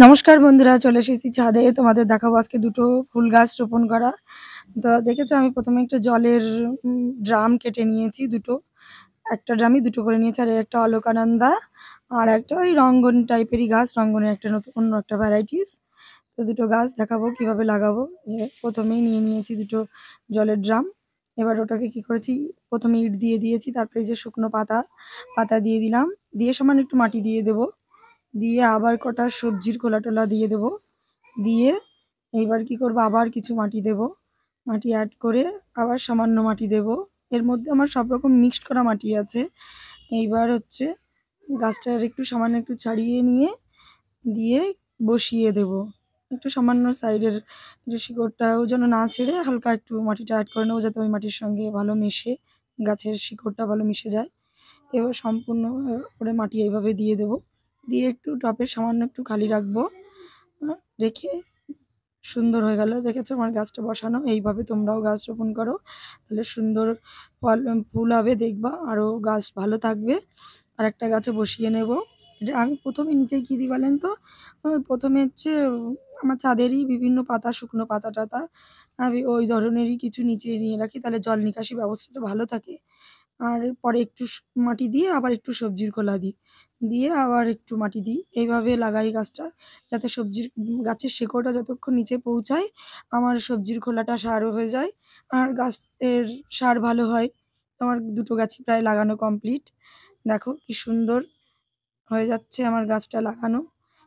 নমস্কার বন্ধুরা, চলে এসেছি ছাদে। তোমাদের দেখাবো আজকে দুটো ফুল গাছ রোপণ করা। তো দেখেছো, আমি প্রথমে একটা জলের ড্রাম কেটে নিয়েছি দুটো। একটা ড্রামই দুটো করে নিয়েছি, আর একটা অলকানন্দা, আর একটা ওই রঙ্গন টাইপেরই গাছ, রঙ্গনের একটা নতুন অন্য একটা ভ্যারাইটিস। তো দুটো গাছ দেখাবো কিভাবে লাগাবো। যে প্রথমেই নিয়ে নিয়েছি দুটো জলের ড্রাম। এবার ওটাকে কি করেছি, প্রথমে ইট দিয়ে দিয়েছি, তারপরে যে শুকনো পাতা পাতা দিয়ে দিলাম, দিয়ে সামান্য একটু মাটি দিয়ে দেবো, দিয়ে আবার কটা সবজির খোলা টোলা দিয়ে দেবো, দিয়ে এইবার কি করবো, আবার কিছু মাটি দেব, মাটি অ্যাড করে আবার সামান্য মাটি দেব। এর মধ্যে আমার সব রকম মিক্সড করা মাটি আছে। এইবার হচ্ছে গাছটার একটু সামান্য একটু ছাড়িয়ে নিয়ে দিয়ে বসিয়ে দেব। একটু সামান্য সাইডের যে শিকড়টাও যেন না ছেড়ে হালকা একটু মাটিটা অ্যাড করে নেবো, যাতে ওই মাটির সঙ্গে ভালো মেশে, গাছের শিকড়টা ভালো মিশে যায়। এবার সম্পূর্ণ করে মাটি এইভাবে দিয়ে দেব, দিয়ে একটু টপে সামান্য একটু খালি রাখবো, রেখে সুন্দর হয়ে গেল। দেখেছো আমার গাছটা বসানো। এইভাবে তোমরাও গাছ রোপণ করো, তাহলে সুন্দর ফল ফুল হবে, দেখবা আরও গাছ ভালো থাকবে। আর একটা গাছও বসিয়ে নেব। এটা আমি প্রথমে নিচে কী দিই বলেন তো, প্রথমে হচ্ছে আমার ছাদেরই বিভিন্ন পাতা, শুকনো পাতা টাতা, আমি ওই ধরনেরই কিছু নিচে নিয়ে রাখি, তাহলে জল নিকাশি ব্যবস্থাটা ভালো থাকে। আর পরে একটু মাটি দিয়ে আবার একটু সবজির খোলা দিই, দিয়ে আবার একটু মাটি দিই, এইভাবে লাগাই গাছটা, যাতে গাছের শেকড়টা যতক্ষণ নিচে পৌঁছায় আমার সবজির খোলাটা সারও হয়ে যায়, আর গাছের সার ভালো হয়। আমার দুটো গাছই প্রায় লাগানো কমপ্লিট। দেখো কি সুন্দর হয়ে যাচ্ছে আমার গাছটা লাগানো।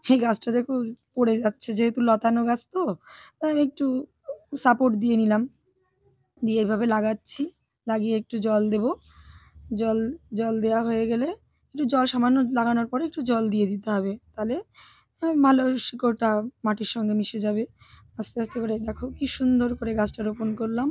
এই গাছটা দেখো পড়ে যাচ্ছে, যেহেতু লতানো গাছ, তো তাই আমি একটু সাপোর্ট দিয়ে নিলাম, দিয়ে এইভাবে লাগাচ্ছি। লাগিয়ে একটু জল দেব। জল জল দেওয়া হয়ে গেলে একটু জল সামান্য লাগানোর পরে একটু জল দিয়ে দিতে হবে, তাহলে ভালো শিকড়টা মাটির সঙ্গে মিশে যাবে। আস্তে আস্তে করে দেখো কি সুন্দর করে গাছটা রোপণ করলাম।